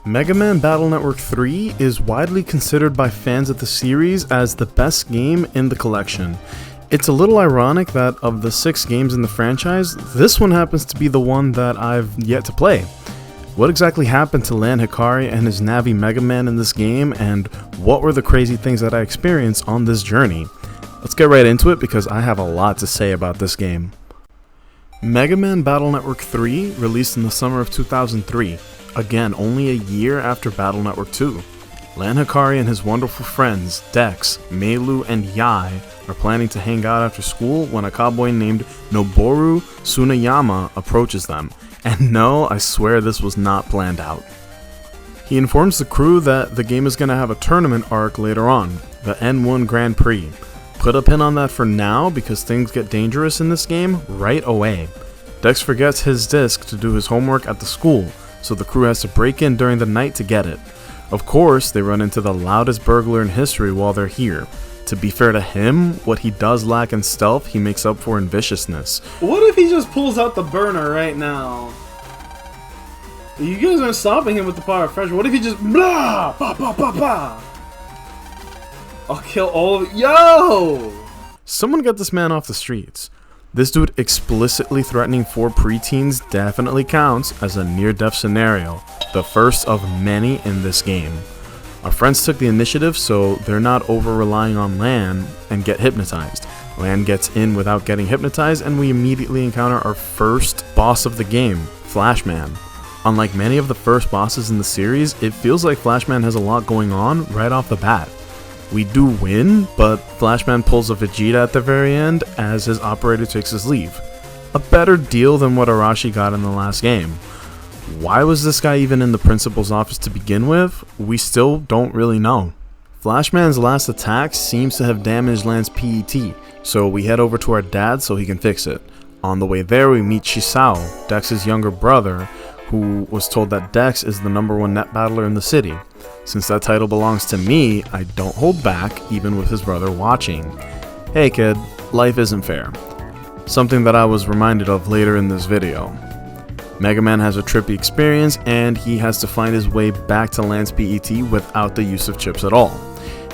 MegaMan Battle Network 3 is widely considered by fans of the series as the best game in the collection. It's a little ironic that of the 6 games in the franchise, this one happens to be the one that I've yet to play. What exactly happened to Lan Hikari and his Navi MegaMan in this game, and what were the crazy things that I experienced on this journey? Let's get right into it because I have a lot to say about this game. MegaMan Battle Network 3 released in the summer of 2003, again only a year after Battle Network 2. Lan Hikari and his wonderful friends Dex, Meilu, and Yai are planning to hang out after school when a cowboy named Noboru Tsuneyama approaches them. And no, I swear this was not planned out. He informs the crew that the game is going to have a tournament arc later on, the N1 Grand Prix. Put a pin on that for now because things get dangerous in this game right away. Dex forgets his disc to do his homework at the school, so the crew has to break in during the night to get it. Of course, they run into the loudest burglar in history while they're here. To be fair to him, what he does lack in stealth, he makes up for in viciousness. What if he just pulls out the burner right now? You guys aren't stopping him with the power of friendship. What if he just blah, ba, ba, ba, ba? I'll kill all of yo! Someone get this man off the streets. This dude explicitly threatening 4 preteens definitely counts as a near-death scenario, the first of many in this game. Our friends took the initiative, so they're not over-relying on Lan and get hypnotized. Lan gets in without getting hypnotized, and we immediately encounter our first boss of the game, Flashman. Unlike many of the first bosses in the series, it feels like Flashman has a lot going on right off the bat. We do win, but Flashman pulls a Vegeta at the very end as his operator takes his leave. A better deal than what Arashi got in the last game. Why was this guy even in the principal's office to begin with? We still don't really know. Flashman's last attack seems to have damaged Lan's PET, so we head over to our dad so he can fix it. On the way there we meet Shisao, Dex's younger brother, who was told that Dex is the #1 net battler in the city. Since that title belongs to me, I don't hold back, even with his brother watching. Hey kid, life isn't fair. Something that I was reminded of later in this video. MegaMan has a trippy experience, and he has to find his way back to Lan's PET without the use of chips at all.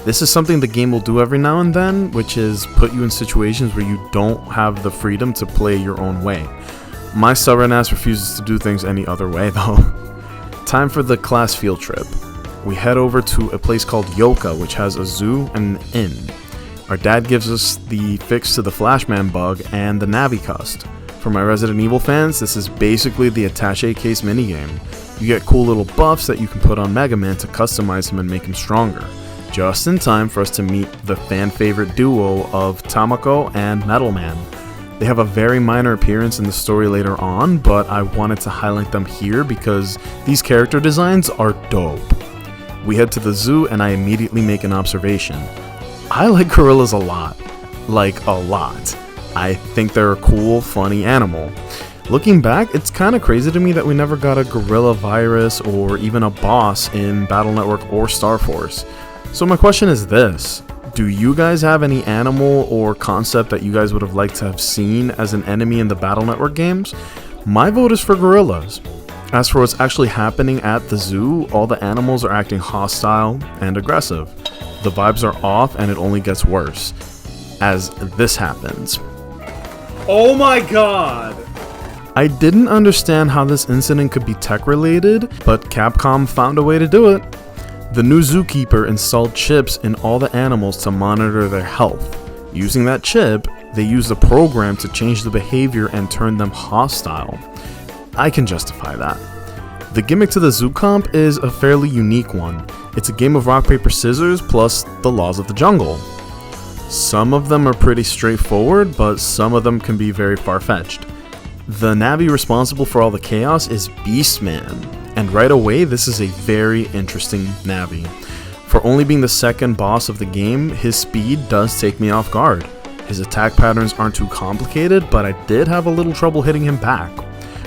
This is something the game will do every now and then, which is put you in situations where you don't have the freedom to play your own way. My stubborn ass refuses to do things any other way though. Time for the class field trip. We head over to a place called Yoka, which has a zoo and an inn. Our dad gives us the fix to the Flashman bug and the Navi Cust. For my Resident Evil fans, this is basically the attaché case minigame. You get cool little buffs that you can put on MegaMan to customize him and make him stronger. Just in time for us to meet the fan favorite duo of Tamako and Metalman. They have a very minor appearance in the story later on, but I wanted to highlight them here because these character designs are dope. We head to the zoo and I immediately make an observation. I like gorillas a lot. Like a lot. I think they're a cool, funny animal. Looking back, it's kinda crazy to me that we never got a gorilla virus or even a boss in Battle Network or Star Force. So my question is this. Do you guys have any animal or concept that you guys would have liked to have seen as an enemy in the Battle Network games? My vote is for gorillas. As for what's actually happening at the zoo, all the animals are acting hostile and aggressive. The vibes are off and it only gets worse as this happens. Oh my god! I didn't understand how this incident could be tech related, but Capcom found a way to do it. The new zookeeper installed chips in all the animals to monitor their health. Using that chip, they used a program to change the behavior and turn them hostile. I can justify that. The gimmick to the zoo comp is a fairly unique one. It's a game of rock, paper, scissors plus the laws of the jungle. Some of them are pretty straightforward, but some of them can be very far-fetched. The Navi responsible for all the chaos is Beastman, and right away this is a very interesting Navi. For only being the second boss of the game, his speed does take me off guard. His attack patterns aren't too complicated, but I did have a little trouble hitting him back.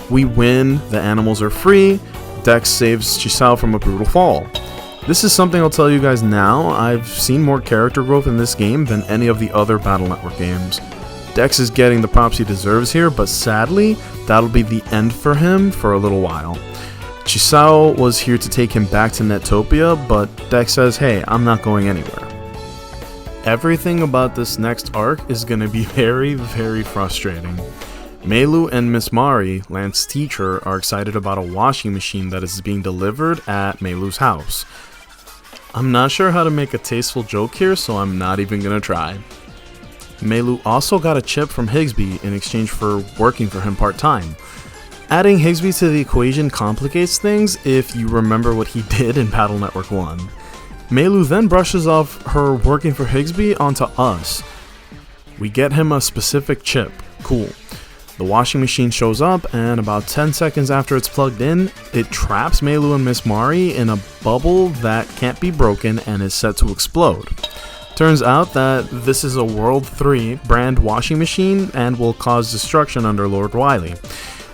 We win, the animals are free, Dex saves Chisao from a brutal fall. This is something I'll tell you guys now, I've seen more character growth in this game than any of the other Battle Network games. Dex is getting the props he deserves here, but sadly, that'll be the end for him for a little while. Chisao was here to take him back to Netopia, but Dex says, hey, I'm not going anywhere. Everything about this next arc is going to be very, very frustrating. Meilu and Miss Mari, Lance's teacher, are excited about a washing machine that is being delivered at Meilu's house. I'm not sure how to make a tasteful joke here, so I'm not even going to try. Meilu also got a chip from Higsby in exchange for working for him part-time. Adding Higsby to the equation complicates things if you remember what he did in Battle Network 1. Meilu then brushes off her working for Higsby onto us. We get him a specific chip. Cool. The washing machine shows up, and about 10 seconds after it's plugged in, it traps Meilu and Miss Mari in a bubble that can't be broken and is set to explode. Turns out that this is a World 3 brand washing machine and will cause destruction under Lord Wily.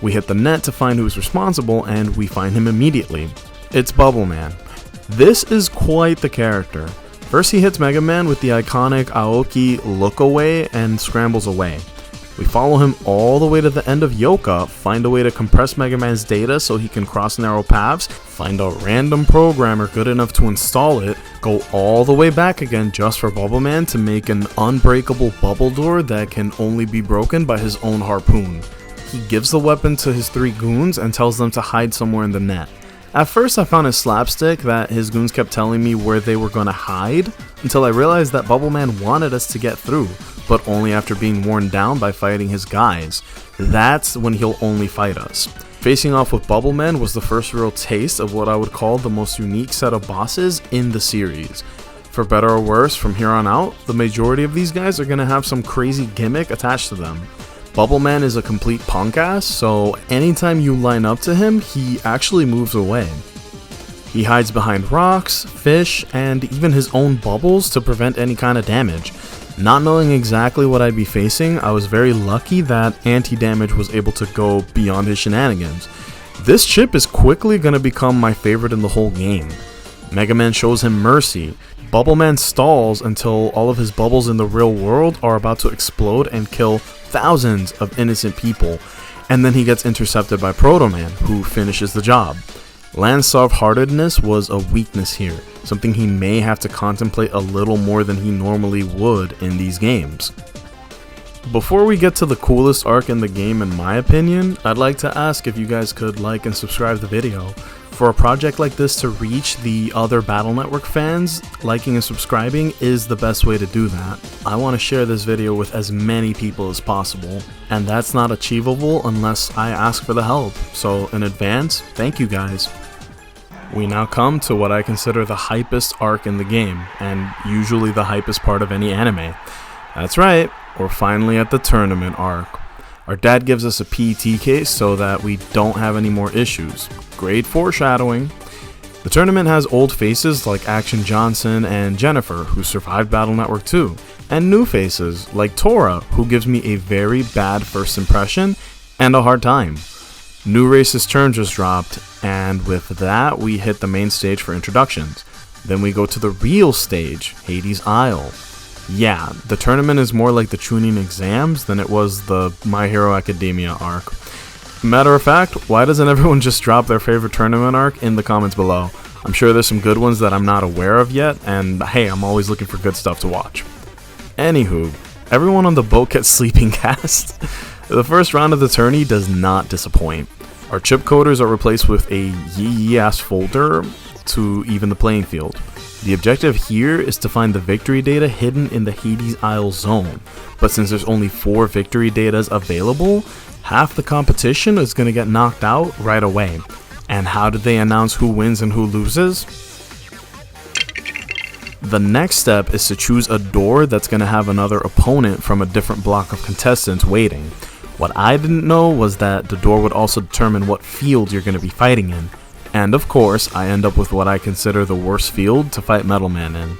We hit the net to find who's responsible, and we find him immediately. It's Bubbleman. This is quite the character. First he hits MegaMan with the iconic Aoki look away and scrambles away. We follow him all the way to the end of Yoka, find a way to compress MegaMan's data so he can cross narrow paths, find a random programmer good enough to install it, go all the way back again just for Bubbleman to make an unbreakable bubble door that can only be broken by his own harpoon. He gives the weapon to his 3 goons and tells them to hide somewhere in the net. At first I found it slapstick that his goons kept telling me where they were gonna hide, until I realized that Bubbleman wanted us to get through, but only after being worn down by fighting his guys. That's when he'll only fight us. Facing off with Bubbleman was the first real taste of what I would call the most unique set of bosses in the series. For better or worse, from here on out, the majority of these guys are gonna have some crazy gimmick attached to them. Bubbleman is a complete punk ass, so anytime you line up to him, he actually moves away. He hides behind rocks, fish, and even his own bubbles to prevent any kind of damage. Not knowing exactly what I'd be facing, I was very lucky that anti-damage was able to go beyond his shenanigans. This chip is quickly going to become my favorite in the whole game. MegaMan shows him mercy. Bubbleman stalls until all of his bubbles in the real world are about to explode and kill thousands of innocent people, and then he gets intercepted by Proto-Man, who finishes the job. Lance's soft-heartedness was a weakness here, something he may have to contemplate a little more than he normally would in these games. Before we get to the coolest arc in the game in my opinion, I'd like to ask if you guys could like and subscribe the video. For a project like this to reach the other Battle Network fans, liking and subscribing is the best way to do that. I want to share this video with as many people as possible, and that's not achievable unless I ask for the help, so in advance, thank you guys. We now come to what I consider the hypest arc in the game, and usually the hypest part of any anime. That's right, we're finally at the tournament arc. Our dad gives us a PET case so that we don't have any more issues. Great foreshadowing. The tournament has old faces like Action Johnson and Jennifer, who survived Battle Network 2, and new faces like Tora, who gives me a very bad first impression and a hard time. New Race's turn just dropped, and with that we hit the main stage for introductions. Then we go to the real stage, Hades Isle. Yeah, the tournament is more like the Chunin exams than it was the My Hero Academia arc. Matter of fact, why doesn't everyone just drop their favorite tournament arc in the comments below? I'm sure there's some good ones that I'm not aware of yet, and hey, I'm always looking for good stuff to watch. Anywho, everyone on the boat gets sleeping cast. The first round of the tourney does not disappoint. Our chip coders are replaced with a yee-ass folder to even the playing field. The objective here is to find the victory data hidden in the Hades Isle zone, but since there's only 4 victory datas available, half the competition is going to get knocked out right away. And how did they announce who wins and who loses? The next step is to choose a door that's going to have another opponent from a different block of contestants waiting. What I didn't know was that the door would also determine what field you're going to be fighting in. And of course, I end up with what I consider the worst field to fight Metal Man in.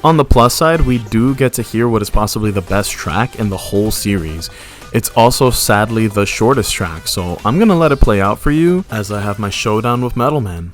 On the plus side, we do get to hear what is possibly the best track in the whole series. It's also sadly the shortest track, so I'm gonna let it play out for you as I have my showdown with Metal Man.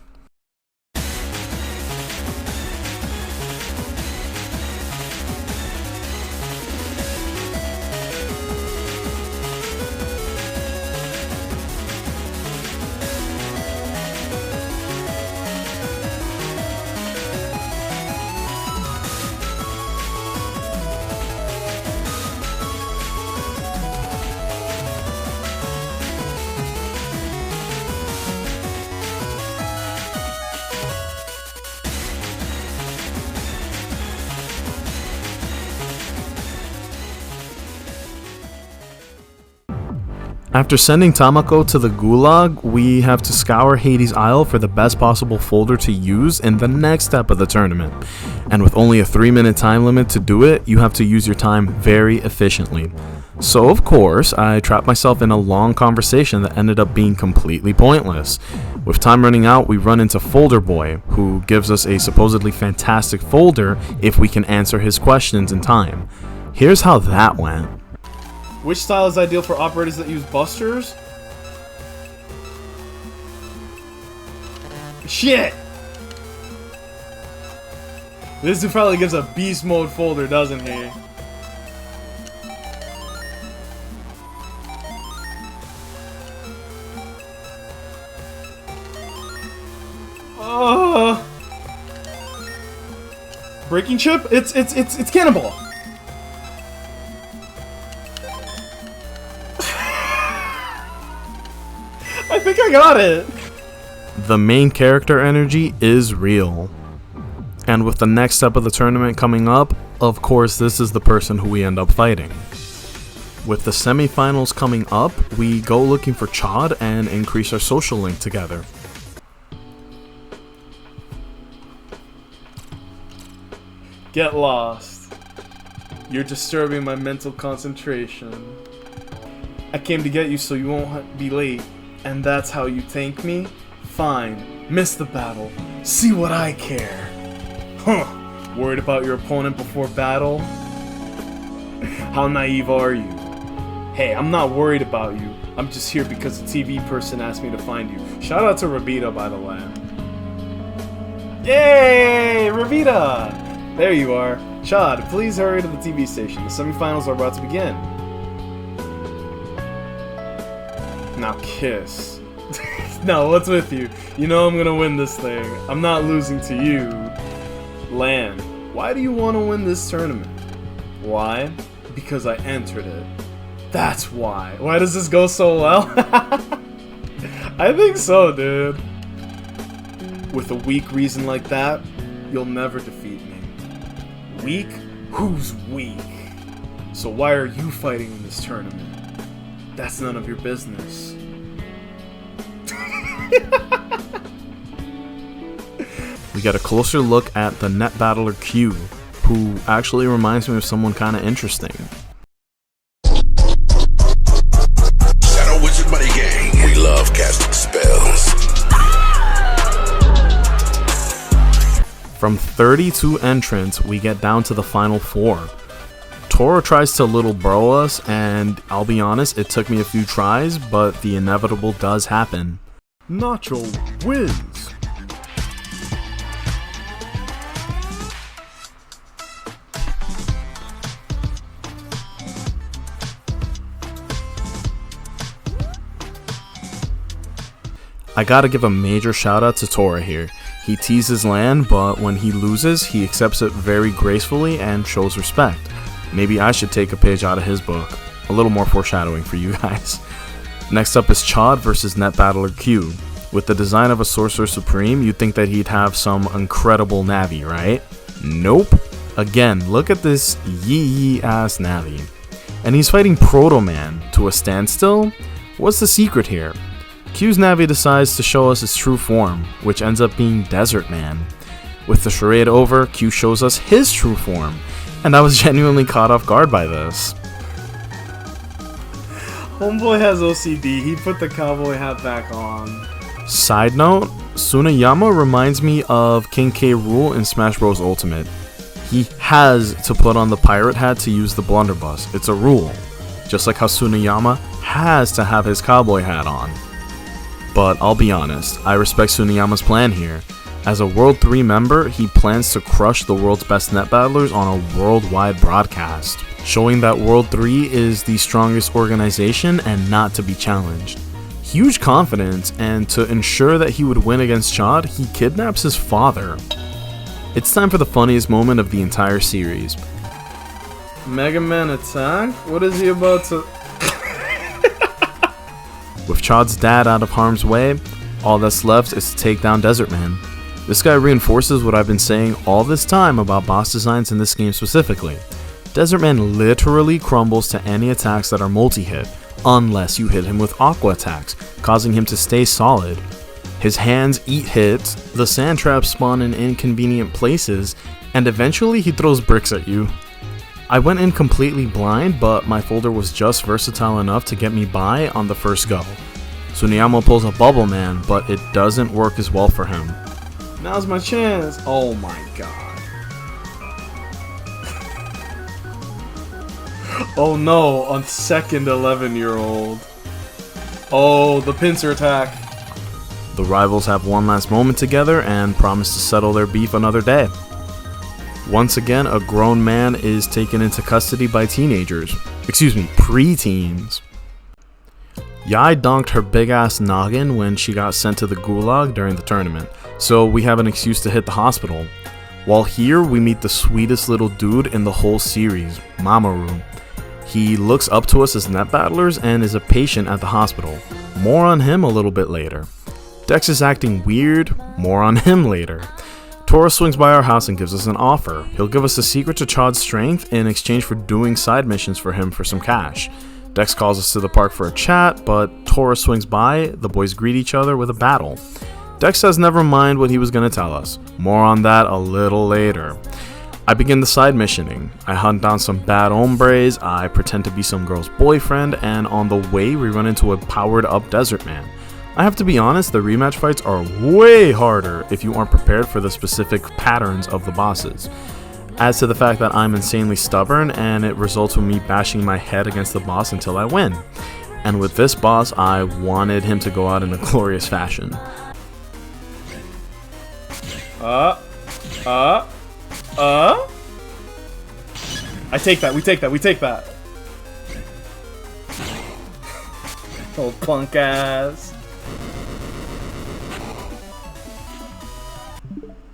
After sending Tamako to the gulag, we have to scour Hades' Isle for the best possible folder to use in the next step of the tournament. And with only a 3-minute time limit to do it, you have to use your time very efficiently. So of course, I trapped myself in a long conversation that ended up being completely pointless. With time running out, we run into Folder Boy, who gives us a supposedly fantastic folder if we can answer his questions in time. Here's how that went. Which style is ideal for operators that use busters? Shit! This dude probably gives a beast mode folder, doesn't he? Breaking chip? It's cannonball. I think I got it. The main character energy is real. And with the next step of the tournament coming up, of course this is the person who we end up fighting. With the semifinals coming up, we go looking for Chad and increase our social link together. Get lost. You're disturbing my mental concentration. I came to get you so you won't be late. And that's how you thank me? Fine. Miss the battle. See what I care. Huh. Worried about your opponent before battle? How naive are you? Hey, I'm not worried about you. I'm just here because the TV person asked me to find you. Shout out to Rabita, by the way. Yay! Rabita! There you are. Chad, please hurry to the TV station. The semifinals are about to begin. Now kiss. No, what's with you? You know I'm gonna win this thing. I'm not losing to you. Lan, why do you want to win this tournament? Why? Because I entered it. That's why. Why does this go so well? I think so, dude. With a weak reason like that, you'll never defeat me. Weak? Who's weak? So why are you fighting in this tournament? That's none of your business. We get a closer look at the net battler Q, who actually reminds me of someone kind of interesting. Shadow Wizard Buddy Gang. We love casting spells. From 32 entrants, we get down to the final 4. Tora tries to little bro us, and I'll be honest, it took me a few tries, but the inevitable does happen. Nacho wins! I gotta give a major shout out to Tora here. He teases Lan, but when he loses, he accepts it very gracefully and shows respect. Maybe I should take a page out of his book. A little more foreshadowing for you guys. Next up is Chad versus Net Battler Q. With the design of a Sorcerer Supreme, you'd think that he'd have some incredible Navi, right? Nope. Again, look at this yee ass Navi. And he's fighting Proto Man to a standstill? What's the secret here? Q's Navi decides to show us his true form, which ends up being Desert Man. With the charade over, Q shows us his true form, and I was genuinely caught off guard by this. Homeboy has OCD. He put the cowboy hat back on. Side note, Tsuneyama reminds me of King K. Rool in Smash Bros. Ultimate. He has to put on the pirate hat to use the blunderbuss. It's a rule. Just like how Tsuneyama has to have his cowboy hat on. But I'll be honest, I respect Tsuneyama's plan here. As a World 3 member, he plans to crush the world's best net battlers on a worldwide broadcast, showing that World 3 is the strongest organization and not to be challenged. Huge confidence, and to ensure that he would win against Chad, he kidnaps his father. It's time for the funniest moment of the entire series. MegaMan attack? What is he about to... With Chad's dad out of harm's way, all that's left is to take down Desert Man. This guy reinforces what I've been saying all this time about boss designs in this game specifically. Desert Man literally crumbles to any attacks that are multi-hit, unless you hit him with aqua attacks, causing him to stay solid. His hands eat hits, the sand traps spawn in inconvenient places, and eventually he throws bricks at you. I went in completely blind, but my folder was just versatile enough to get me by on the first go. Tsuneyama pulls a Bubble Man, but it doesn't work as well for him. Now's my chance. Oh my god. Oh no, a second 11-year-old. Oh, the pincer attack. The rivals have one last moment together and promise to settle their beef another day. Once again, a grown man is taken into custody by teenagers. Excuse me, preteens. Yai donked her big ass noggin when she got sent to the gulag during the tournament, so we have an excuse to hit the hospital. While here, we meet the sweetest little dude in the whole series, Mamoru. He looks up to us as net battlers and is a patient at the hospital. More on him a little bit later. Dex is acting weird, more on him later. Tora swings by our house and gives us an offer. He'll give us a secret to Chod's strength in exchange for doing side missions for him for some cash. Dex calls us to the park for a chat, but Tora swings by, the boys greet each other with a battle. Dex says never mind what he was going to tell us. More on that a little later. I begin the side missioning. I hunt down some bad hombres, I pretend to be some girl's boyfriend, and on the way we run into a powered up desert man. I have to be honest, the rematch fights are way harder if you aren't prepared for the specific patterns of the bosses. As to the fact that I'm insanely stubborn and it results with me bashing my head against the boss until I win. And with this boss, I wanted him to go out in a glorious fashion. I take that, we take that. Oh, punk ass.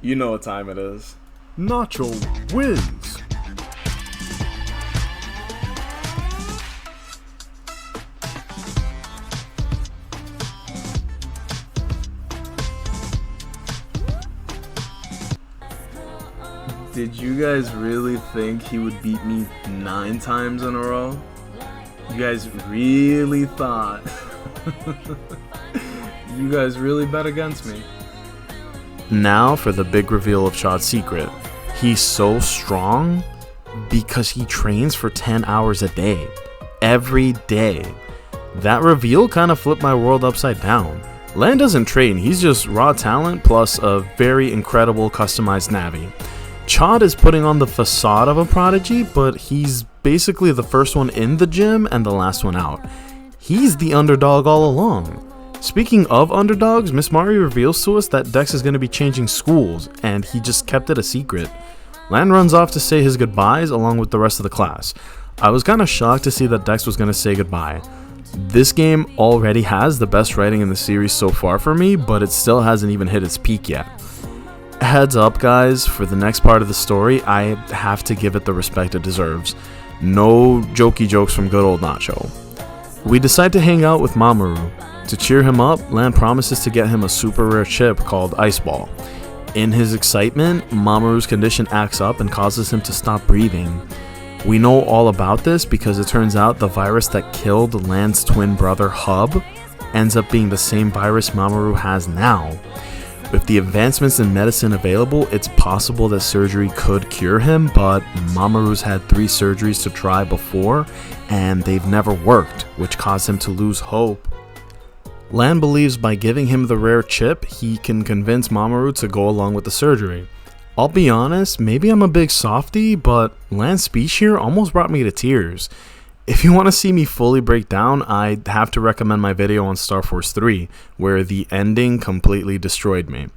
You know what time it is. Nacho wins. Did you guys really think he would beat me 9 times in a row? You guys really thought? You guys really bet against me. Now for the big reveal of Chod's secret. He's so strong because he trains for 10 hours a day. Every day. That reveal kind of flipped my world upside down. Lan doesn't train, he's just raw talent plus a very incredible customized Navi. Chod is putting on the facade of a prodigy, but he's basically the first one in the gym and the last one out. He's the underdog all along. Speaking of underdogs, Miss Mari reveals to us that Dex is going to be changing schools, and he just kept it a secret. Lan runs off to say his goodbyes along with the rest of the class. I was kind of shocked to see that Dex was going to say goodbye. This game already has the best writing in the series so far for me, but it still hasn't even hit its peak yet. Heads up guys, for the next part of the story, I have to give it the respect it deserves. No jokey jokes from good old Nacho. We decide to hang out with Mamoru. To cheer him up, Lan promises to get him a super rare chip called Ice Ball. In his excitement, Mamoru's condition acts up and causes him to stop breathing. We know all about this because it turns out the virus that killed Lan's twin brother Hub ends up being the same virus Mamoru has now. With the advancements in medicine available, it's possible that surgery could cure him, but Mamoru's had 3 surgeries to try before, and they've never worked, which caused him to lose hope. Lan believes by giving him the rare chip, he can convince Mamoru to go along with the surgery. I'll be honest, maybe I'm a big softie, but Lan's speech here almost brought me to tears. If you want to see me fully break down, I'd have to recommend my video on Star Force 3, where the ending completely destroyed me.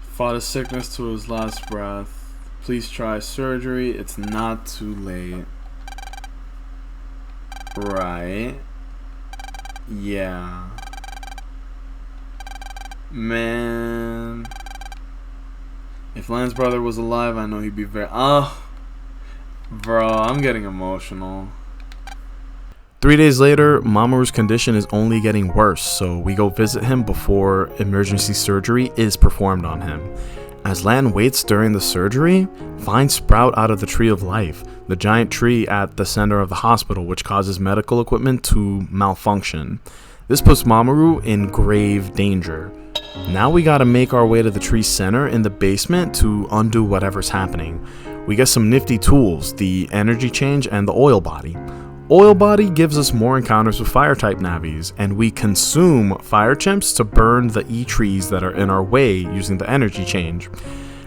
Fought a sickness to his last breath. Please try surgery, it's not too late. Right. Yeah. Man. If Lan's brother was alive, I know he'd be very... Bro, I'm getting emotional. 3 days later, Mamoru's condition is only getting worse, so we go visit him before emergency surgery is performed on him. As Lan waits during the surgery, vines sprout out of the Tree of Life, the giant tree at the center of the hospital, which causes medical equipment to malfunction. This puts Mamoru in grave danger. Now we gotta make our way to the tree's center in the basement to undo whatever's happening. We get some nifty tools, the energy change and the oil body. Oil body gives us more encounters with fire type navis, and we consume fire chimps to burn the E-trees that are in our way using the energy change.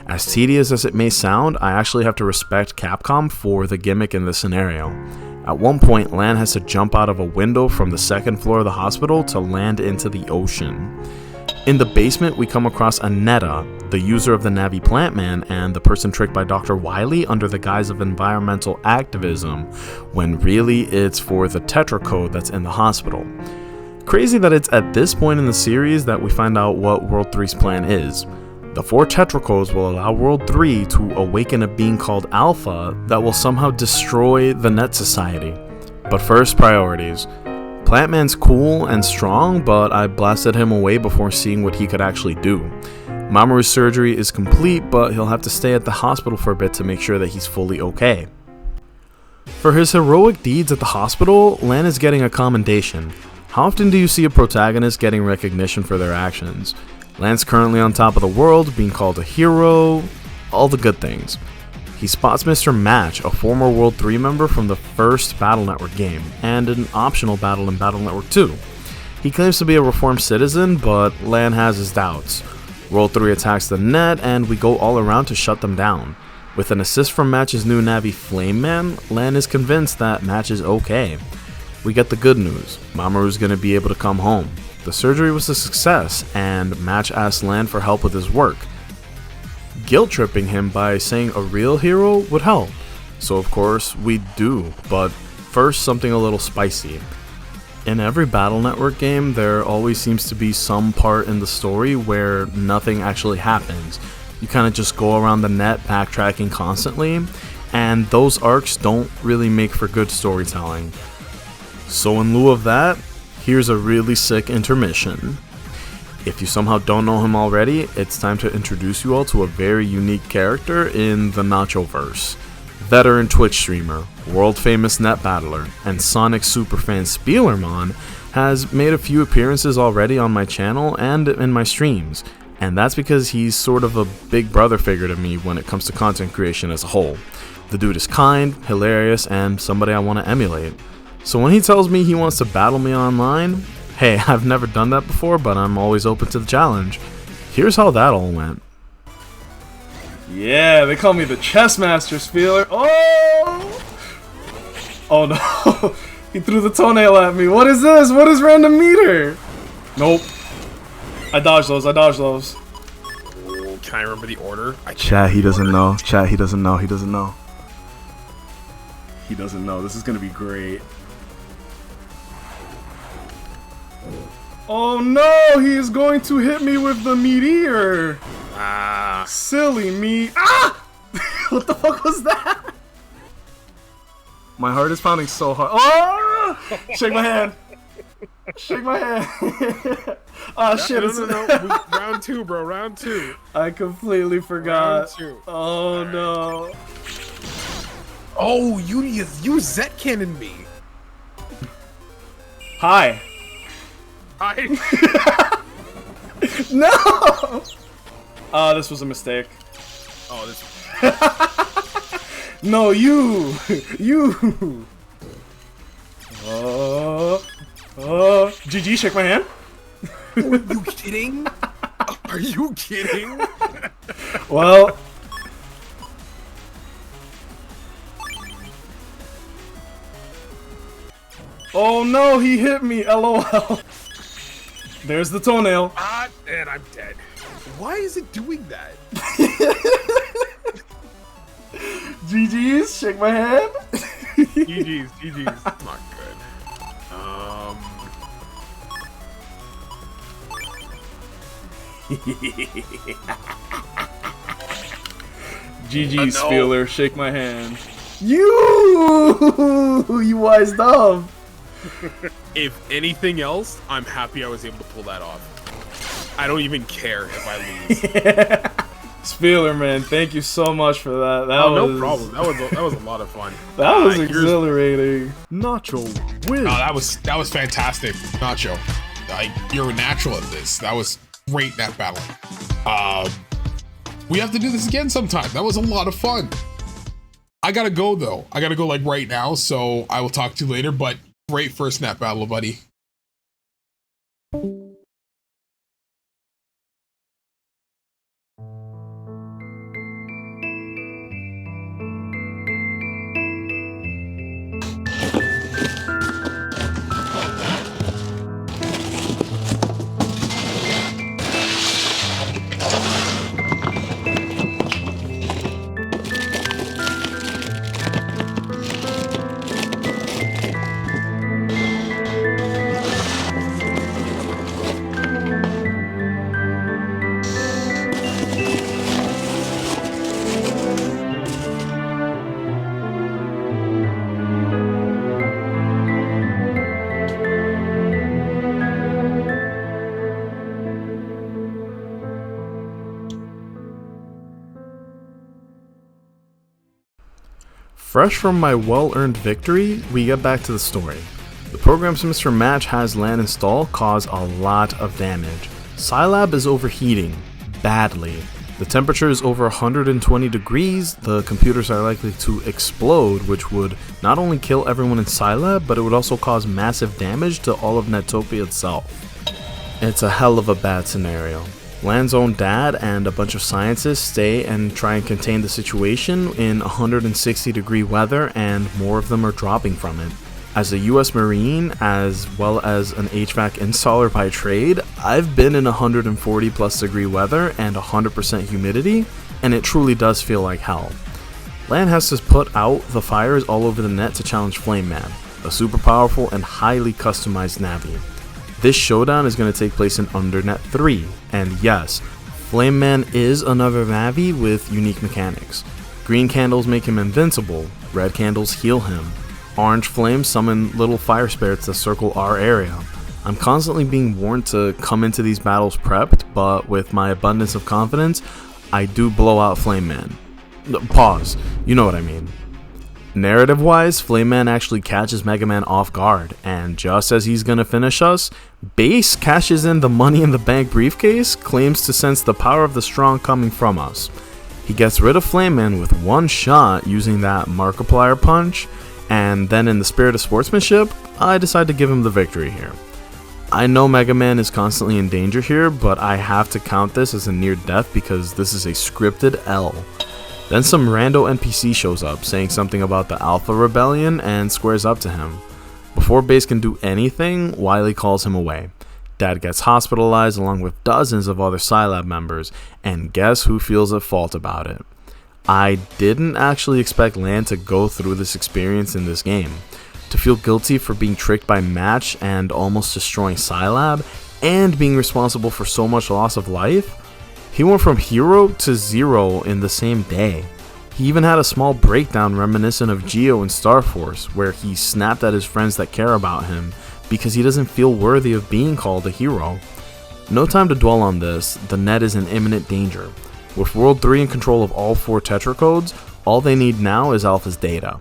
As tedious as it may sound, I actually have to respect Capcom for the gimmick in this scenario. At one point, Lan has to jump out of a window from the second floor of the hospital to land into the ocean. In the basement, we come across Aneta, the user of the Navi Plant Man and the person tricked by Dr. Wily under the guise of environmental activism, when really it's for the Tetra code that's in the hospital. Crazy that it's at this point in the series that we find out what World 3's plan is. The 4 Tetra codes will allow World 3 to awaken a being called Alpha that will somehow destroy the Net Society. But first, priorities. Plantman's cool and strong, but I blasted him away before seeing what he could actually do. Mamoru's surgery is complete, but he'll have to stay at the hospital for a bit to make sure that he's fully okay. For his heroic deeds at the hospital, Lan is getting a commendation. How often do you see a protagonist getting recognition for their actions? Lan's currently on top of the world, being called a hero, all the good things. He spots Mr. Match, a former World 3 member from the first Battle Network game, and an optional battle in Battle Network 2. He claims to be a reformed citizen, but Lan has his doubts. World 3 attacks the net, and we go all around to shut them down. With an assist from Match's new Navi Flame Man, Lan is convinced that Match is okay. We get the good news, Mamoru's gonna be able to come home. The surgery was a success, and Match asks Lan for help with his work, guilt-tripping him by saying a real hero would help. So of course we do, but first something a little spicy. In every Battle Network game, there always seems to be some part in the story where nothing actually happens. You kind of just go around the net backtracking constantly, and those arcs don't really make for good storytelling. So in lieu of that, here's a really sick intermission. If you somehow don't know him already, it's time to introduce you all to a very unique character in the Nachoverse. Veteran Twitch streamer, world famous net battler, and Sonic superfan Spielerman has made a few appearances already on my channel and in my streams, and that's because he's sort of a big brother figure to me when it comes to content creation as a whole. The dude is kind, hilarious, and somebody I want to emulate. So when he tells me he wants to battle me online, hey, I've never done that before, but I'm always open to the challenge. Here's how that all went. Yeah, they call me the chess master, Spieler. Oh! Oh no. He threw the toenail at me. What is this? What is random meter? Nope. I dodged those. I dodged those. Can I remember the order? Chat, he doesn't know. Chat, he doesn't know. He doesn't know. He doesn't know. This is gonna be great. Oh no! He is going to hit me with the meteor! Ah. Silly me. Ah! What the fuck was that? My heart is pounding so hard. Oh! Shake my hand. Shake my hand. Ah, shit. No. Round 2, bro. Round 2. I completely forgot. Round 2. Oh right. no. Oh, you Zet cannon me. Hi. No! This was a mistake. Oh, this. No, you! You! GG, shake my hand. Are you kidding? Are you kidding? Well. Oh no, he hit me, LOL. There's the toenail. And I'm dead. Why is it doing that? GG's, shake my hand. GG's. Not good. GG, no. Spieler, shake my hand. You wised up. If anything else, I'm happy I was able to pull that off. I don't even care if I lose. Spieler, man, thank you so much for that. No problem. That was a lot of fun. That was exhilarating. Nacho wins. Oh, that was fantastic, Nacho. You're a natural at this. That was great, that battle. We have to do this again sometime. That was a lot of fun. I gotta go though. I gotta go like right now, so I will talk to you later. But great first snap battle, buddy. Fresh from my well-earned victory, we get back to the story. The program's Mr. Match has Lan and Stall cause a lot of damage. Scilab is overheating, badly. The temperature is over 120 degrees, the computers are likely to explode, which would not only kill everyone in Scilab, but it would also cause massive damage to all of Netopia itself. It's a hell of a bad scenario. Lan's own dad and a bunch of scientists stay and try and contain the situation in 160 degree weather, and more of them are dropping from it. As a US Marine, as well as an HVAC installer by trade, I've been in 140 plus degree weather and 100% humidity, and it truly does feel like hell. Lan has to put out the fires all over the net to challenge Flame Man, a super powerful and highly customized Navi. This showdown is going to take place in Undernet 3, and yes, Flame Man is another Navi with unique mechanics. Green candles make him invincible, red candles heal him. Orange flames summon little fire spirits that circle our area. I'm constantly being warned to come into these battles prepped, but with my abundance of confidence, I do blow out Flame Man. Pause, you know what I mean. Narrative-wise, Flame Man actually catches MegaMan off guard, and just as he's gonna finish us, Base cashes in the Money in the Bank briefcase, claims to sense the power of the strong coming from us. He gets rid of Flame Man with one shot using that Markiplier punch, and then in the spirit of sportsmanship, I decide to give him the victory here. I know MegaMan is constantly in danger here, but I have to count this as a near death because this is a scripted L. Then some rando NPC shows up, saying something about the Alpha Rebellion and squares up to him. Before Base can do anything, Wily calls him away. Dad gets hospitalized along with dozens of other Scilab members, and guess who feels at fault about it? I didn't actually expect Lan to go through this experience in this game. To feel guilty for being tricked by Match and almost destroying Scilab, and being responsible for so much loss of life? He went from hero to zero in the same day. He even had a small breakdown reminiscent of Geo in Star Force, where he snapped at his friends that care about him because he doesn't feel worthy of being called a hero. No time to dwell on this, the net is in imminent danger. With World 3 in control of all 4 Tetra codes, all they need now is Alpha's data.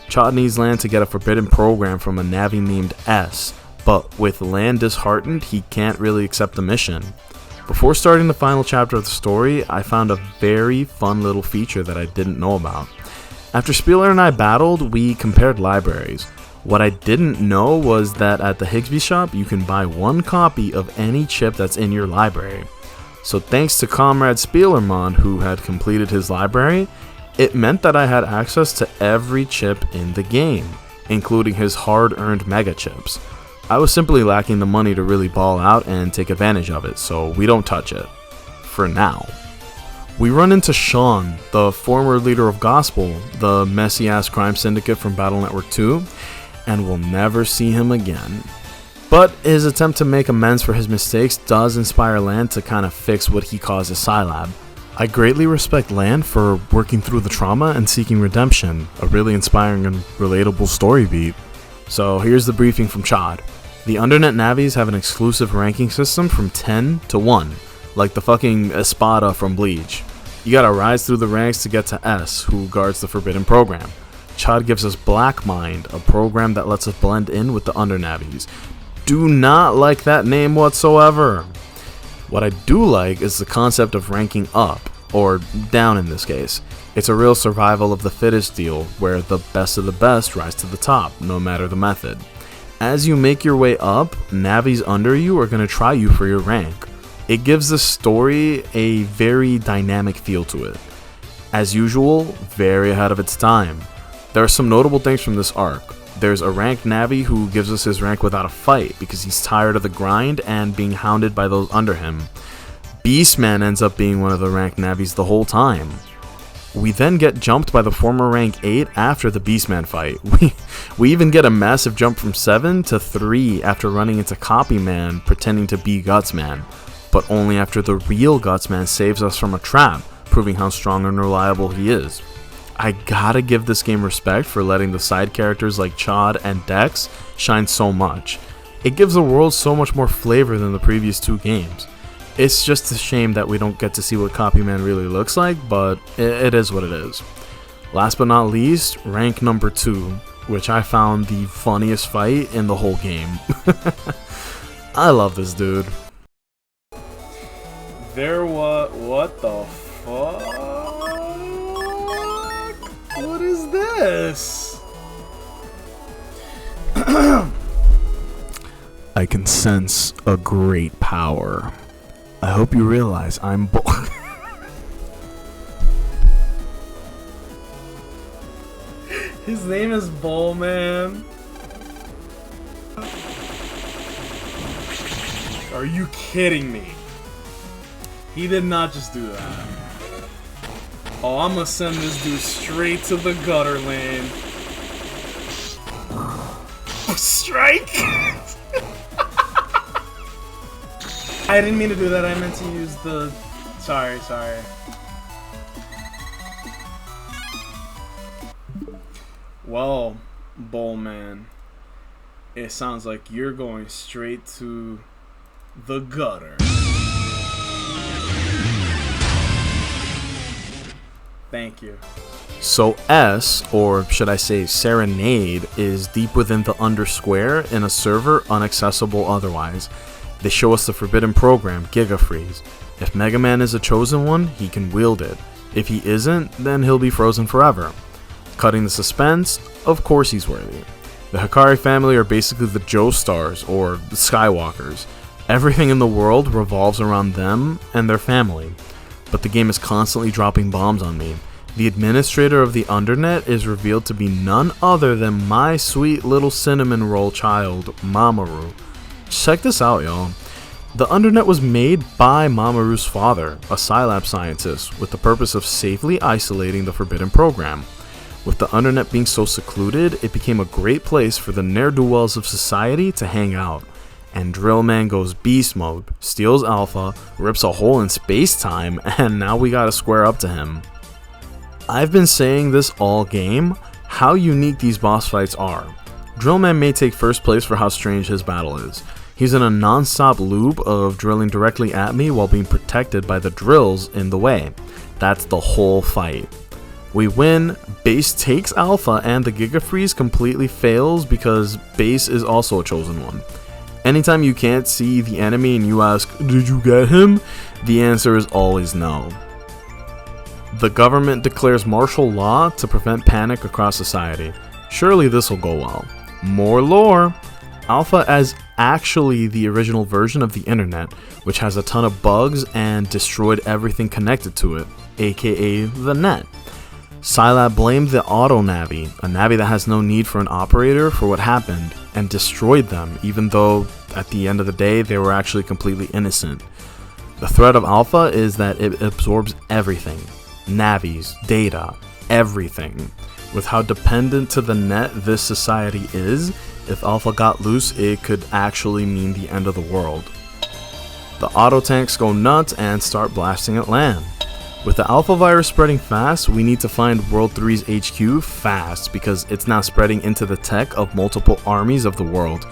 Chad needs Lan to get a forbidden program from a Navi named S, but with Lan disheartened, he can't really accept the mission. Before starting the final chapter of the story, I found a very fun little feature that I didn't know about. After Spieler and I battled, we compared libraries. What I didn't know was that at the Higsby shop, you can buy one copy of any chip that's in your library. So thanks to Comrade Spielermon, who had completed his library, it meant that I had access to every chip in the game, including his hard-earned mega chips. I was simply lacking the money to really ball out and take advantage of it, so we don't touch it. For now. We run into Sean, the former leader of Gospel, the messy-ass crime syndicate from Battle Network 2, and we'll never see him again. But his attempt to make amends for his mistakes does inspire Lan to kind of fix what he calls a Scilab. I greatly respect Lan for working through the trauma and seeking redemption, a really inspiring and relatable story beat. So here's the briefing from Chad. The Undernet Navis have an exclusive ranking system from 10 to 1, like the fucking Espada from Bleach. You gotta rise through the ranks to get to S, who guards the forbidden program. Chad gives us Black Mind, a program that lets us blend in with the Undernavies. Do not like that name whatsoever. What I do like is the concept of ranking up, or down in this case. It's a real survival of the fittest deal, where the best of the best rise to the top, no matter the method. As you make your way up, navies under you are going to try you for your rank. It gives the story a very dynamic feel to it. As usual, very ahead of its time. There are some notable things from this arc. There's a ranked Navi who gives us his rank without a fight because he's tired of the grind and being hounded by those under him. Beastman ends up being one of the ranked Navis the whole time. We then get jumped by the former rank 8 after the Beastman fight. We even get a massive jump from 7 to 3 after running into Copyman pretending to be Gutsman, but only after the real Gutsman saves us from a trap, proving how strong and reliable he is. I gotta give this game respect for letting the side characters like Chad and Dex shine so much. It gives the world so much more flavor than the previous 2 games. It's just a shame that we don't get to see what Copyman really looks like, but it is what it is. Last but not least, rank number 2, which I found the funniest fight in the whole game. I love this dude. What the fuck? What is this? I can sense a great power. I hope you realize I'm His name is Bullman. Are you kidding me? He did not just do that. Oh, I'm gonna send this dude straight to the gutter lane. Oh, strike! I didn't mean to do that. I meant to use the... Sorry. Well, Bullman, it sounds like you're going straight to the gutter. Thank you. So S, or should I say Serenade, is deep within the Undersquare in a server unaccessible otherwise. They show us the forbidden program, Gigafreeze. If MegaMan is a chosen one, he can wield it. If he isn't, then he'll be frozen forever. Cutting the suspense, of course he's worthy. The Hikari family are basically the Joestars, or the Skywalkers. Everything in the world revolves around them and their family. But the game is constantly dropping bombs on me. The administrator of the Undernet is revealed to be none other than my sweet little cinnamon roll child, Mamoru. Check this out, y'all. The Undernet was made by Mamoru's father, a Scilab scientist, with the purpose of safely isolating the forbidden program. With the Undernet being so secluded, it became a great place for the ne'er-do-wells of society to hang out. And Drillman goes beast mode, steals Alpha, rips a hole in space-time, and now we gotta square up to him. I've been saying this all game, how unique these boss fights are. Drillman may take first place for how strange his battle is. He's in a non-stop loop of drilling directly at me while being protected by the drills in the way. That's the whole fight. We win, Base takes Alpha, and the Gigafreeze completely fails because Base is also a chosen one. Anytime you can't see the enemy and you ask, "Did you get him?" the answer is always no. The government declares martial law to prevent panic across society. Surely this will go well. More lore. Alpha is actually the original version of the internet, which has a ton of bugs and destroyed everything connected to it, aka the net. Scilab blamed the Auto Navi, a Navi that has no need for an operator, for what happened, and destroyed them, even though at the end of the day they were actually completely innocent. The threat of Alpha is that it absorbs everything. Navis, data, everything. With how dependent to the net this society is, if Alpha got loose, it could actually mean the end of the world. The auto tanks go nuts and start blasting at land. With the Alpha virus spreading fast, we need to find World 3's HQ fast because it's now spreading into the tech of multiple armies of the world.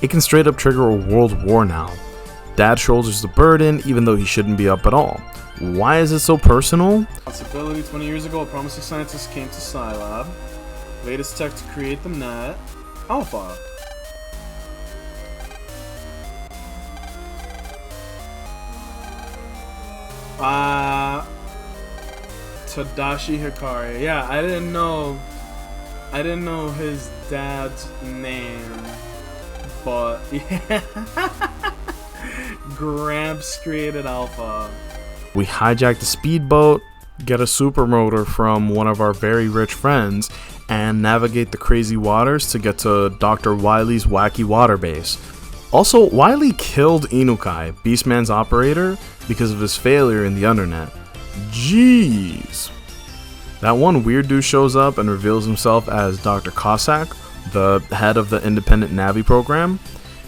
It can straight up trigger a world war now. Dad shoulders the burden even though he shouldn't be up at all. Why is it so personal? Responsibility. 20 years ago, a promising scientist came to Scilab. Latest tech to create the net. Alpha. Tadashi Hikari. Yeah, I didn't know his dad's name, but yeah. Gramps created Alpha. We hijack the speedboat, get a supermotor from one of our very rich friends, and navigate the crazy waters to get to Dr. Wily's wacky water base. Also, Wily killed Inukai, Beastman's operator, because of his failure in the Undernet. Jeez. That one weird dude shows up and reveals himself as Dr. Cossack, the head of the independent Navi program.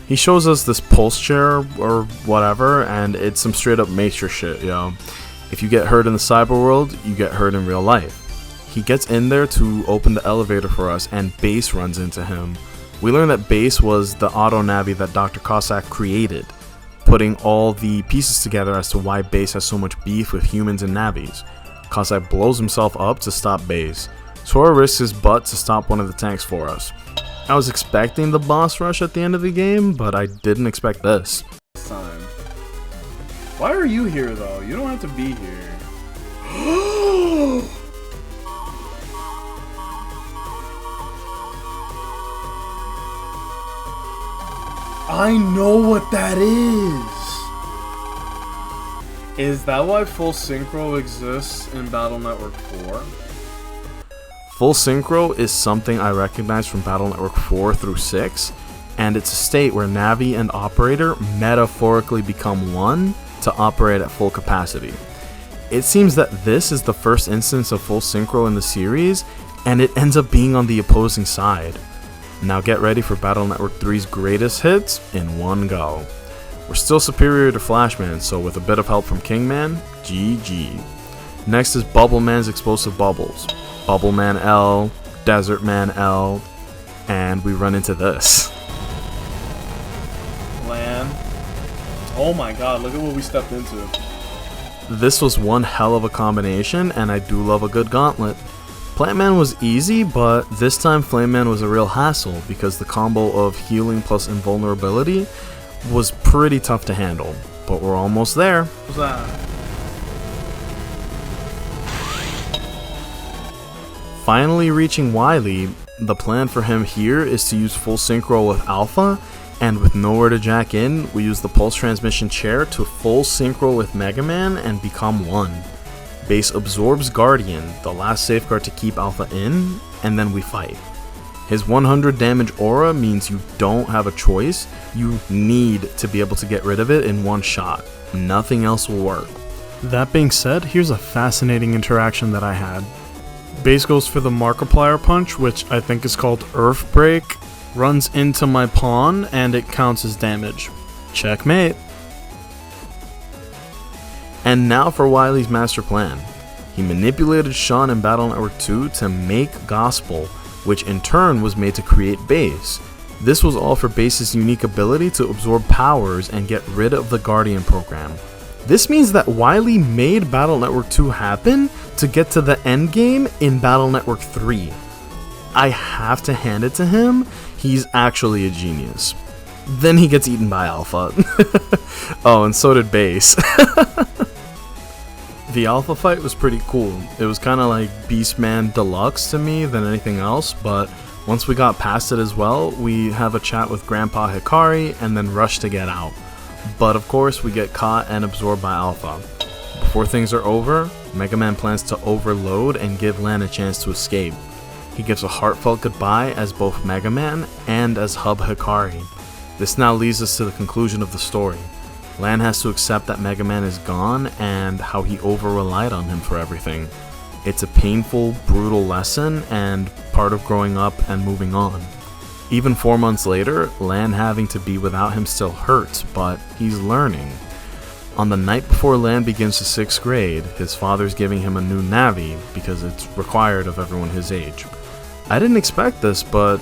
He shows us this pulse chair or whatever, and it's some straight up Matrix shit, yo. If you get hurt in the cyber world, you get hurt in real life. He gets in there to open the elevator for us, and Base runs into him. We learn that Base was the auto Navi that Dr. Cossack created, putting all the pieces together as to why Base has so much beef with humans and Navis. Cossack blows himself up to stop Base. Sora risks his butt to stop one of the tanks for us. I was expecting the boss rush at the end of the game, but I didn't expect this. Time. Why are you here though? You don't have to be here. I know what that is. Is that why full synchro exists in Battle Network 4? Full synchro is something I recognize from Battle Network 4 through 6, and it's a state where Navi and Operator metaphorically become one to operate at full capacity. It seems that this is the first instance of full synchro in the series, and it ends up being on the opposing side. Now get ready for Battle Network 3's greatest hits in one go. We're still superior to Flashman, so with a bit of help from Kingman, GG. Next is Bubbleman's explosive bubbles. Bubbleman L, Desert Man L, and we run into this. Land. Oh my god, look at what we stepped into. This was one hell of a combination, and I do love a good gauntlet. Plantman was easy, but this time Flameman was a real hassle because the combo of healing plus invulnerability was pretty tough to handle. But we're almost there. What's that? Finally reaching Wily, the plan for him here is to use full synchro with Alpha, and with nowhere to jack in, we use the pulse transmission chair to full synchro with MegaMan and become one. Base absorbs Guardian, the last safeguard to keep Alpha in, and then we fight. His 100 damage aura means you don't have a choice, you need to be able to get rid of it in one shot. Nothing else will work. That being said, here's a fascinating interaction that I had. Base goes for the Markiplier punch, which I think is called Earth Break, runs into my pawn, and it counts as damage. Checkmate. And now for Wily's master plan. He manipulated Sean in Battle Network 2 to make Gospel, which in turn was made to create Base. This was all for Base's unique ability to absorb powers and get rid of the Guardian program. This means that Wily made Battle Network 2 happen to get to the endgame in Battle Network 3. I have to hand it to him, he's actually a genius. Then he gets eaten by Alpha. Oh, and so did Base. The Alpha fight was pretty cool. It was kind of like Beastman Deluxe to me than anything else, but once we got past it as well, we have a chat with Grandpa Hikari and then rush to get out. But of course, we get caught and absorbed by Alpha. Before things are over, MegaMan plans to overload and give Lan a chance to escape. He gives a heartfelt goodbye as both MegaMan and as Hub Hikari. This now leads us to the conclusion of the story. Lan has to accept that MegaMan is gone and how he over-relied on him for everything. It's a painful, brutal lesson and part of growing up and moving on. Even 4 months later, Lan having to be without him still hurts, but he's learning. On the night before Lan begins the 6th grade, his father's giving him a new Navi because it's required of everyone his age. I didn't expect this, but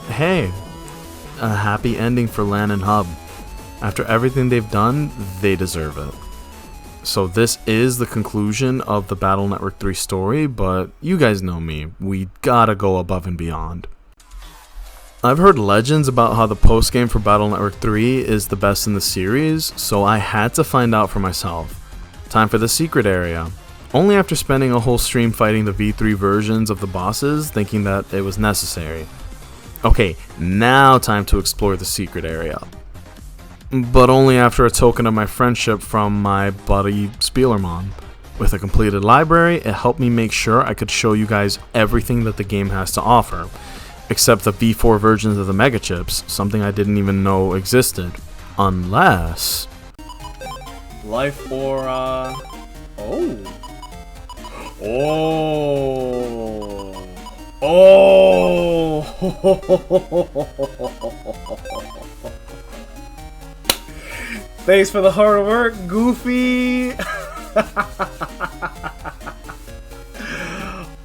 hey, a happy ending for Lan and Hub. After everything they've done, they deserve it. So this is the conclusion of the Battle Network 3 story, but you guys know me, we gotta go above and beyond. I've heard legends about how the postgame for Battle Network 3 is the best in the series, so I had to find out for myself. Time for the secret area. Only after spending a whole stream fighting the V3 versions of the bosses, thinking that it was necessary. Okay, now time to explore the secret area. But only after a token of my friendship from my buddy Spieler. With a completed library, it helped me make sure I could show you guys everything that the game has to offer, except the V4 versions of the Mega Chips, something I didn't even know existed. Unless... Life or, Oh! Thanks for the hard work, Goofy!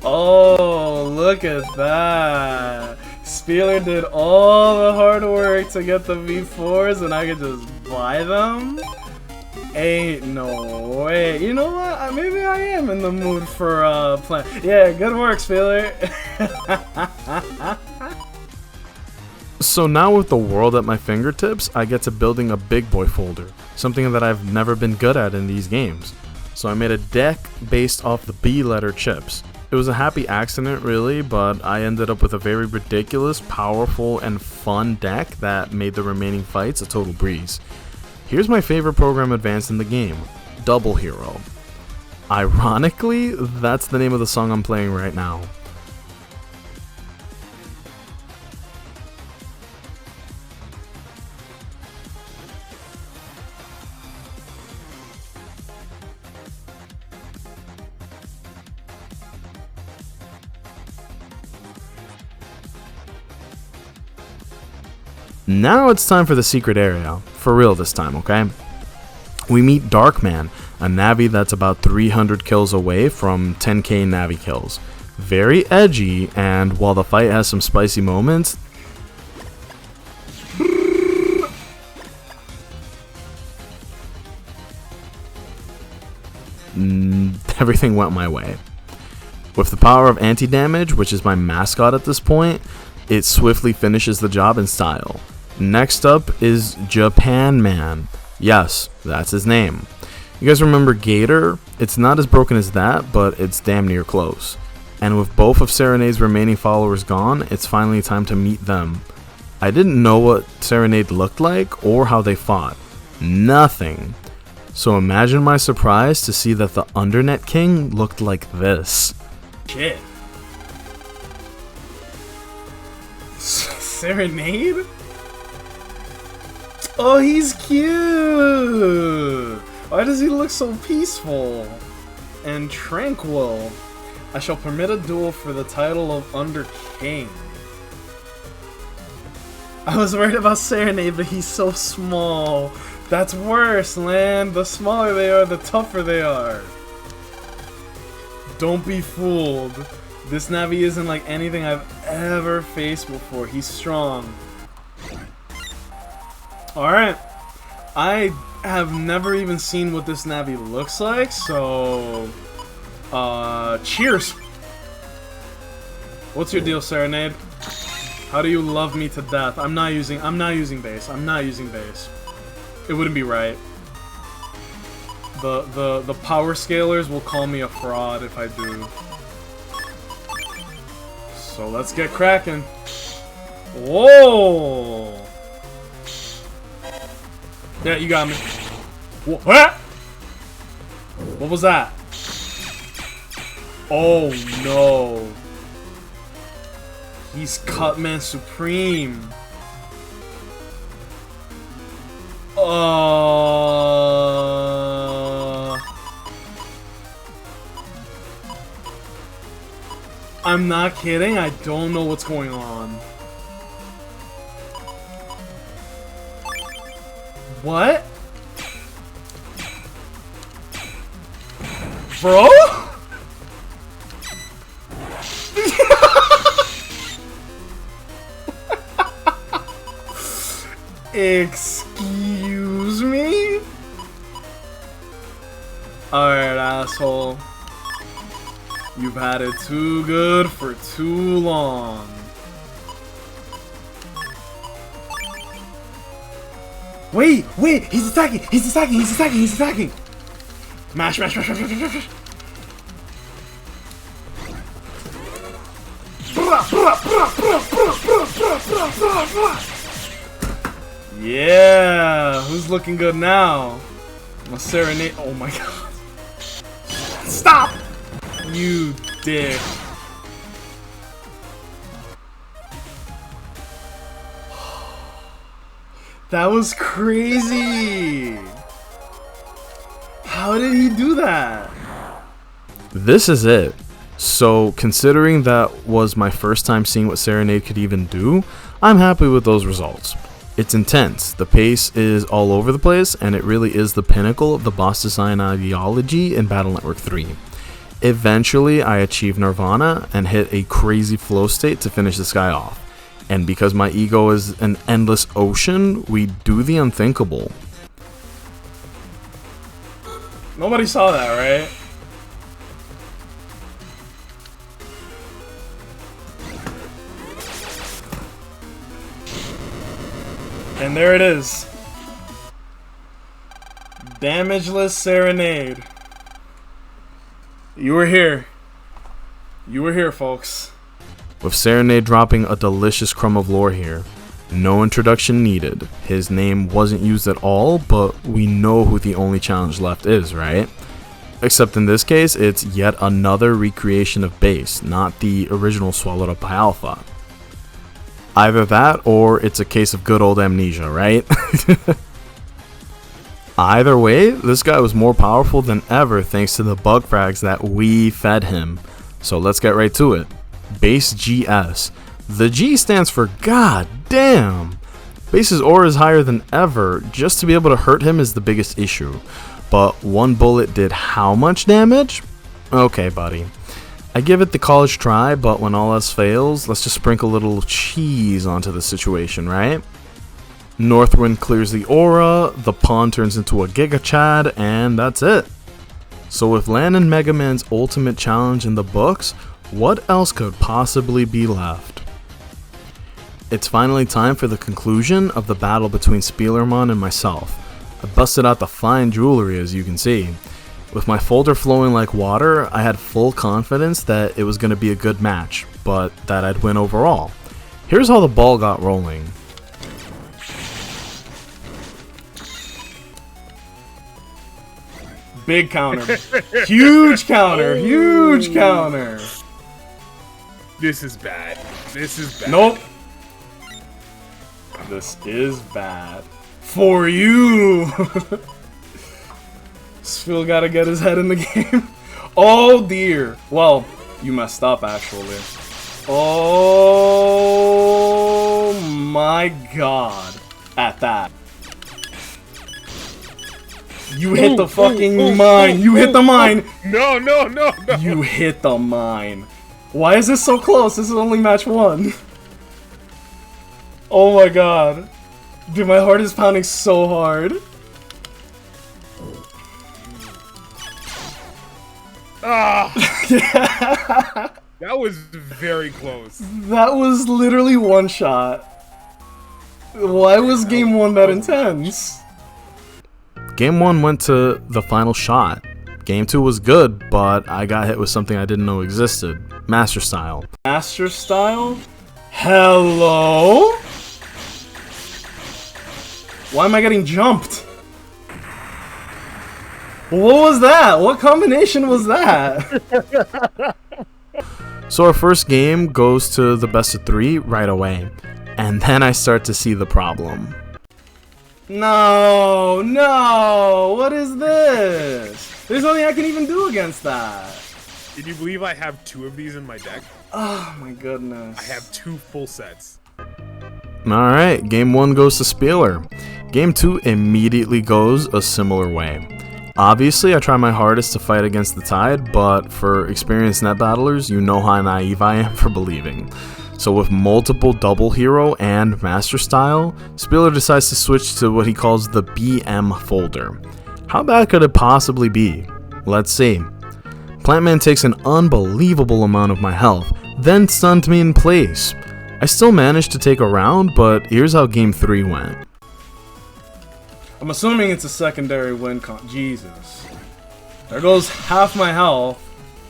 Oh, look at that! Spieler did all the hard work to get the V4s and I could just buy them? Ain't no way. You know what? Maybe I am in the mood for plan. Yeah, good work, Spieler. So now with the world at my fingertips, I get to building a big boy folder, something that I've never been good at in these games. So I made a deck based off the B letter chips. It was a happy accident really, but I ended up with a very ridiculous, powerful, and fun deck that made the remaining fights a total breeze. Here's my favorite program advanced in the game, Double Hero. Ironically, that's the name of the song I'm playing right now. Now it's time for the secret area, for real this time, okay? We meet Darkman, a Navi that's about 300 kills away from 10k Navi kills. Very edgy, and while the fight has some spicy moments, everything went my way. With the power of anti-damage, which is my mascot at this point, it swiftly finishes the job in style. Next up is Japan Man. Yes, that's his name. You guys remember Gator? It's not as broken as that, but it's damn near close. And with both of Serenade's remaining followers gone, it's finally time to meet them. I didn't know what Serenade looked like or how they fought. Nothing. So imagine my surprise to see that the Undernet King looked like this. Shit. Serenade? Oh, he's cute! Why does he look so peaceful and tranquil? I shall permit a duel for the title of Under King. I was worried about Serenade, but he's so small. That's worse, Lan. The smaller they are, the tougher they are. Don't be fooled. This Navi isn't like anything I've ever faced before. He's strong. Alright. I have never even seen what this Navi looks like, so... cheers! What's your deal, Serenade? How do you love me to death? I'm not using base. I'm not using base. It wouldn't be right. The power scalers will call me a fraud if I do. So let's get cracking. Whoa! Yeah, you got me. What? What was that? Oh no. He's Cutman Supreme. I'm not kidding, I don't know what's going on. What? Bro? Excuse Alright, asshole. You've had it too good for too long. Wait, he's attacking, he's attacking. Mash. Yeah, who's looking good now? My serenade. Oh my god. Stop! You dick. That was crazy. How did he do that? This is it. So, considering that was my first time seeing what Serenade could even do, I'm happy with those results. It's intense, the pace is all over the place, and it really is the pinnacle of the boss design ideology in Battle Network 3. Eventually, I achieved Nirvana and hit a crazy flow state to finish this guy off. And because my ego is an endless ocean, we do the unthinkable. Nobody saw that, right? And there it is. Damageless Serenade. You were here. You were here, folks. With Serenade dropping a delicious crumb of lore here. No introduction needed. His name wasn't used at all, but we know who the only challenge left is, right? Except in this case, it's yet another recreation of base, not the original swallowed up by Alpha. Either that, or it's a case of good old amnesia, right? Either way, this guy was more powerful than ever thanks to the bug frags that we fed him. So let's get right to it. Base GS. The G stands for God damn. Base's aura is higher than ever. Just to be able to hurt him is the biggest issue. But one bullet did how much damage? Okay, buddy. I give it the college try, but when all else fails, let's just sprinkle a little cheese onto the situation, right? Northwind clears the aura, the pawn turns into a Giga Chad, and that's it. So with Lan and MegaMan's ultimate challenge in the books, what else could possibly be left? It's finally time for the conclusion of the battle between Spielerman and myself. I busted out the fine jewelry, as you can see. With my folder flowing like water, I had full confidence that it was going to be a good match, but that I'd win overall. Here's how the ball got rolling. Big counter. Huge counter. Huge counter. This is bad. This is bad. Nope. This is bad. For you. Phil gotta get his head in the game. Oh dear. Well, you messed up actually. Oh my god. At that. You hit the fucking mine. You hit the mine. No. You hit the mine. Why is this so close? This is only match 1. Oh my god. Dude, my heart is pounding so hard. That was very close. That was literally one shot. Why was game 1 that intense? Game 1 went to the final shot. Game 2 was good, but I got hit with something I didn't know existed. Master Style. Master Style? Hello? Why am I getting jumped? What was that? What combination was that? So our first game goes to the best of 3 right away. And then I start to see the problem. No, what is this? There's nothing I can even do against that. Can you believe I have 2 of these in my deck? Oh my goodness. I have 2 full sets. Alright, game 1 goes to Spieler. Game 2 immediately goes a similar way. Obviously, I try my hardest to fight against the tide, but for experienced net battlers, you know how naive I am for believing. So with multiple double hero and master style, Spieler decides to switch to what he calls the BM folder. How bad could it possibly be? Let's see. Plantman takes an unbelievable amount of my health, then stunned me in place. I still managed to take a round, but here's how game 3 went. I'm assuming it's a secondary win con- Jesus. There goes half my health.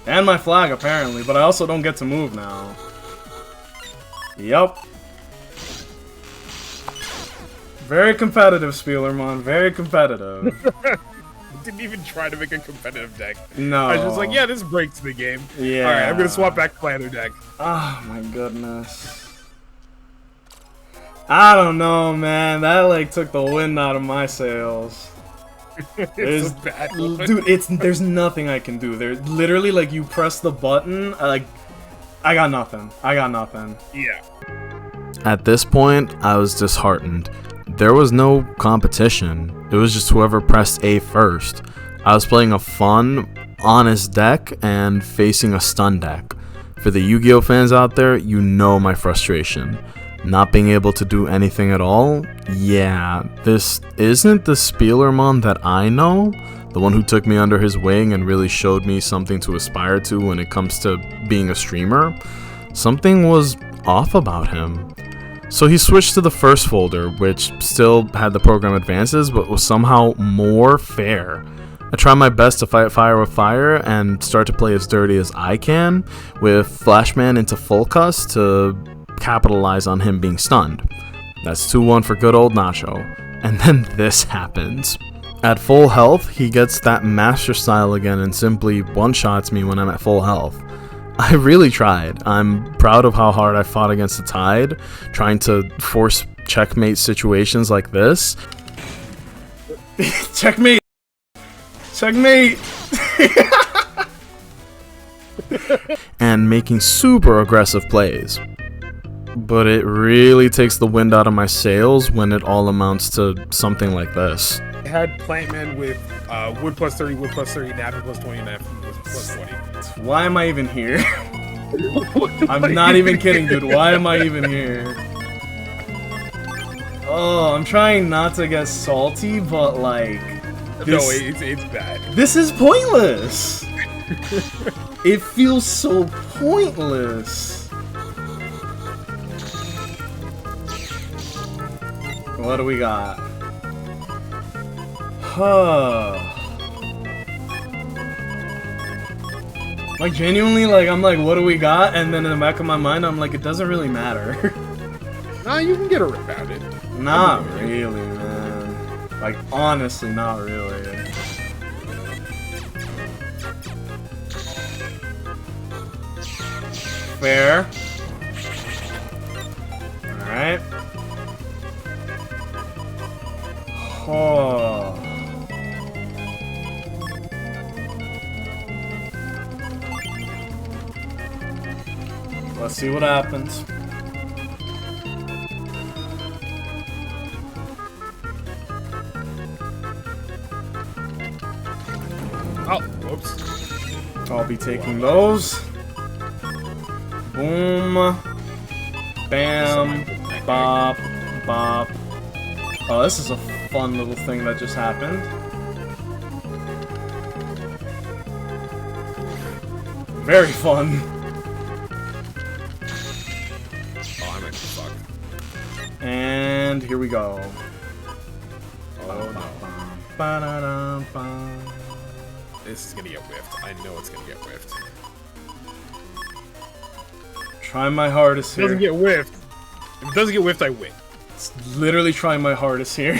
And my flag, apparently, but I also don't get to move now. Yup. Very competitive, Spielerman. Very competitive. Didn't even try to make a competitive deck. No. I was just like, yeah, this breaks the game. Yeah. Alright, I'm gonna swap back to my other deck. Oh my goodness. I don't know, man. That like took the wind out of my sails. It's a bad one. Dude, there's nothing I can do. There's literally like you press the button, I got nothing. I got nothing. Yeah. At this point, I was disheartened. There was no competition. It was just whoever pressed A first. I was playing a fun, honest deck and facing a stun deck. For the Yu-Gi-Oh fans out there, you know my frustration. Not being able to do anything at all? Yeah, this isn't the Spielerman that I know, the one who took me under his wing and really showed me something to aspire to when it comes to being a streamer. Something was off about him. So he switched to the first folder, which still had the program advances, but was somehow more fair. I try my best to fight fire with fire and start to play as dirty as I can, with Flashman into full cuss to capitalize on him being stunned. That's 2-1 for good old Nacho. And then this happens. At full health, he gets that master style again and simply one-shots me when I'm at full health. I really tried. I'm proud of how hard I fought against the tide, trying to force checkmate situations like this. Checkmate! Checkmate! And making super aggressive plays. But it really takes the wind out of my sails when it all amounts to something like this. I had Plantman with wood plus 30, wood plus 30, nappy plus 20, nappy plus 20. Why am I even here? I'm not even kidding, dude. Why am I even here? Oh, I'm trying not to get salty, but like... No, it's bad. This is pointless! It feels so pointless. What do we got? Like, genuinely, like, I'm like, what do we got? And then in the back of my mind, I'm like, it doesn't really matter. Nah, you can get a rip out of it. Not really, man. Like, honestly, not really. Fair. Alright. Oh. Let's see what happens. Oh, whoops. I'll be taking those. Boom. Bam. Bop. Bop. Oh, this is a fun little thing that just happened. Very fun. Oh, I'm actually fucked. And here we go. Oh, no. Ba-da-dum-bum. This is gonna get whiffed. I know it's gonna get whiffed. Try my hardest If it doesn't here. get whiffed. If it doesn't get whiffed, I win. It's literally trying my hardest here.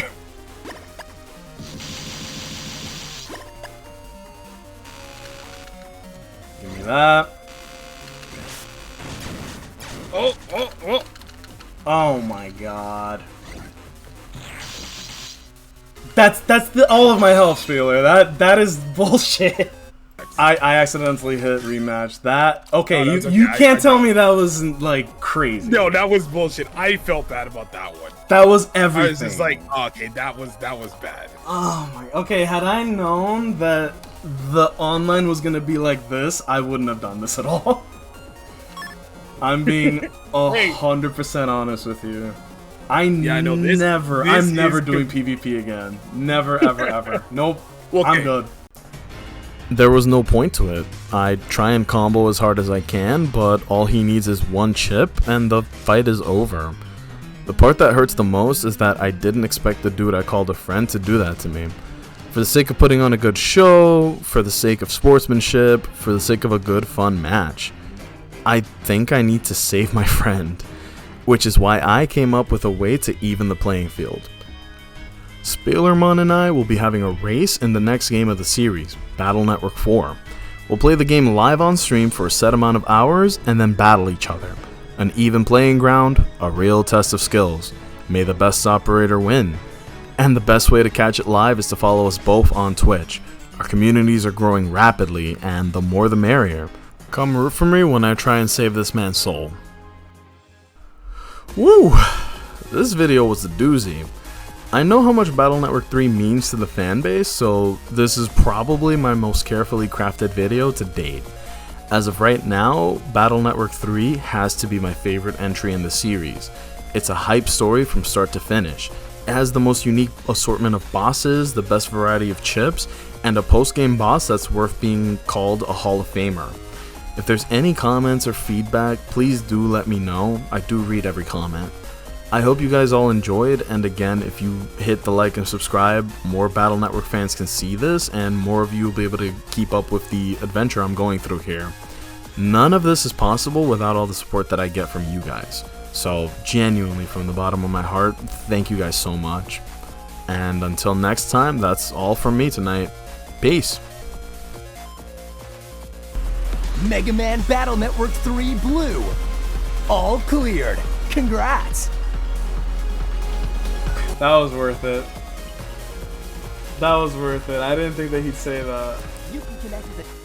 Give me that. Oh, oh, oh. Oh my god. That's all of my health, Spieler. That is bullshit. I accidentally hit rematch. That okay? Oh, that's You okay. can't I tell know. me that wasn't like crazy. No, that was bullshit. I felt bad about that one. That was everything. I was just like, okay, that was bad. oh my. Okay, had I known that the online was gonna be like this, I wouldn't have done this at all. I'm being 100% honest with you. I know this I'm never is doing PvP again. Never, ever, ever. Nope. Okay. I'm good. There was no point to it. I try and combo as hard as I can, but all he needs is one chip and the fight is over. The part that hurts the most is that I didn't expect the dude I called a friend to do that to me. For the sake of putting on a good show, for the sake of sportsmanship, for the sake of a good fun match. I think I need to save my friend, which is why I came up with a way to even the playing field. Spieler and I will be having a race in the next game of the series, Battle Network 4. We'll play the game live on stream for a set amount of hours and then battle each other. An even playing ground, a real test of skills. May the best operator win. And the best way to catch it live is to follow us both on Twitch. Our communities are growing rapidly, and the more the merrier. Come root for me when I try and save this man's soul. Woo! This video was a doozy. I know how much Battle Network 3 means to the fanbase, so this is probably my most carefully crafted video to date. As of right now, Battle Network 3 has to be my favorite entry in the series. It's a hype story from start to finish. It has the most unique assortment of bosses, the best variety of chips, and a post-game boss that's worth being called a Hall of Famer. If there's any comments or feedback, please do let me know. I do read every comment. I hope you guys all enjoyed, and again, if you hit the like and subscribe, more Battle Network fans can see this, and more of you will be able to keep up with the adventure I'm going through here. None of this is possible without all the support that I get from you guys. So, genuinely, from the bottom of my heart, thank you guys so much. And until next time, that's all from me tonight. Peace. MegaMan Battle Network 3 Blue. All cleared. Congrats. That was worth it. That was worth it. I didn't think that he'd say that. You can connect with it.